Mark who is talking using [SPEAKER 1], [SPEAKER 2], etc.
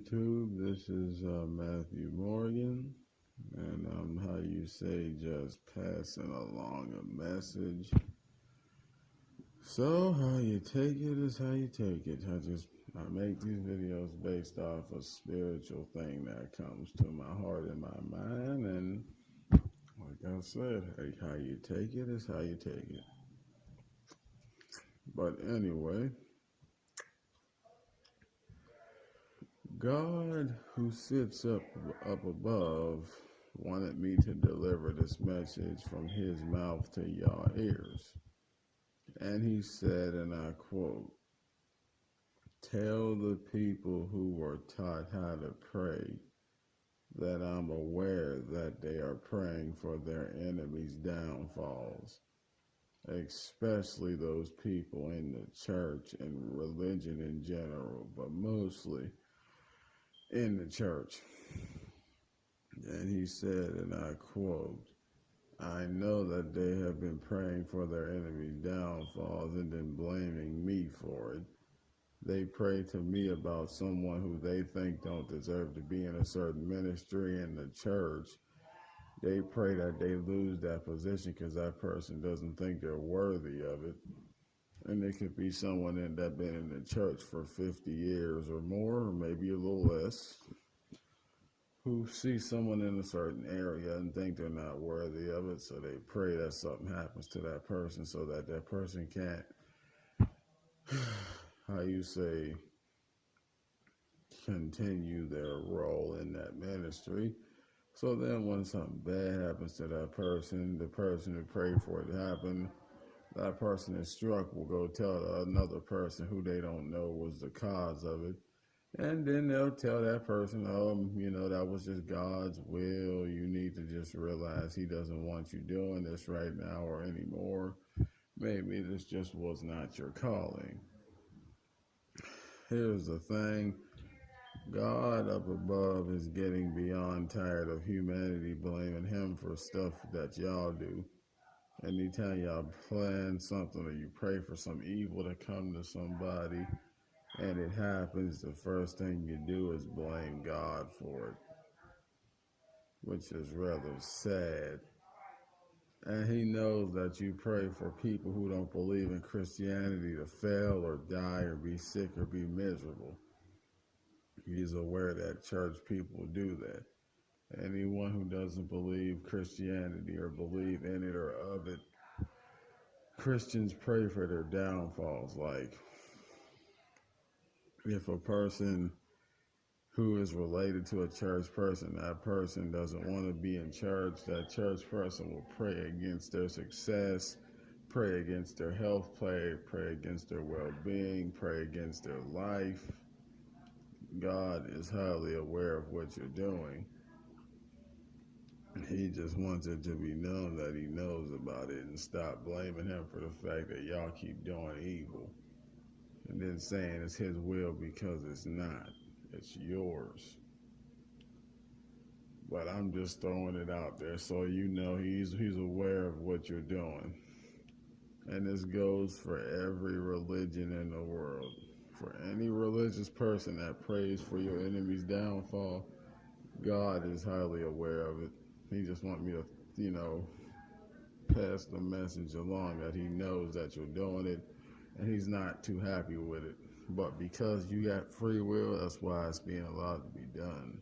[SPEAKER 1] YouTube. This is Matthew Morgan, and how you say, just passing along a message. So how you take it is how you take it. I make these videos based off a spiritual thing that comes to my heart and my mind, and like I said, how you take it is how you take it. But anyway, God, who sits up above, wanted me to deliver this message from his mouth to y'all ears. And he said, and I quote, "Tell the people who were taught how to pray that I'm aware that they are praying for their enemies' downfalls, especially those people in the church and religion in general, but mostly in the church." And he said, and I quote, "I know that they have been praying for their enemies' downfalls and then blaming me for it. They pray to me about someone who they think don't deserve to be in a certain ministry in the church. They pray that they lose that position because that person doesn't think they're worthy of it. And it could be someone that's been in the church for 50 years or more, or maybe a little less, who see someone in a certain area and think they're not worthy of it, so they pray that something happens to that person so that that person can't, how you say, continue their role in that ministry. So then when something bad happens to that person, the person who prayed for it to happen, that person is struck will go tell another person who they don't know was the cause of it. And then they'll tell that person, that was just God's will. You need to just realize he doesn't want you doing this right now or anymore. Maybe this just was not your calling. Here's the thing. God up above is getting beyond tired of humanity blaming him for stuff that y'all do. Anytime y'all plan something or you pray for some evil to come to somebody, and it happens, the first thing you do is blame God for it, which is rather sad. And he knows that you pray for people who don't believe in Christianity to fail or die or be sick or be miserable. He's aware that church people do that. Anyone who doesn't believe Christianity or believe in it or of it, Christians pray for their downfalls. Like, if a person who is related to a church person, that person doesn't want to be in church, that church person will pray against their success, pray against their health, pray against their well-being, pray against their life. God is highly aware of what you're doing. He just wants it to be known that he knows about it and stop blaming him for the fact that y'all keep doing evil and then saying it's his will, because it's not. It's yours. But I'm just throwing it out there so you know he's aware of what you're doing. And this goes for every religion in the world. For any religious person that prays for your enemy's downfall, God is highly aware of it. He just wants me to, pass the message along that he knows that you're doing it, and he's not too happy with it. But because you got free will, that's why it's being allowed to be done.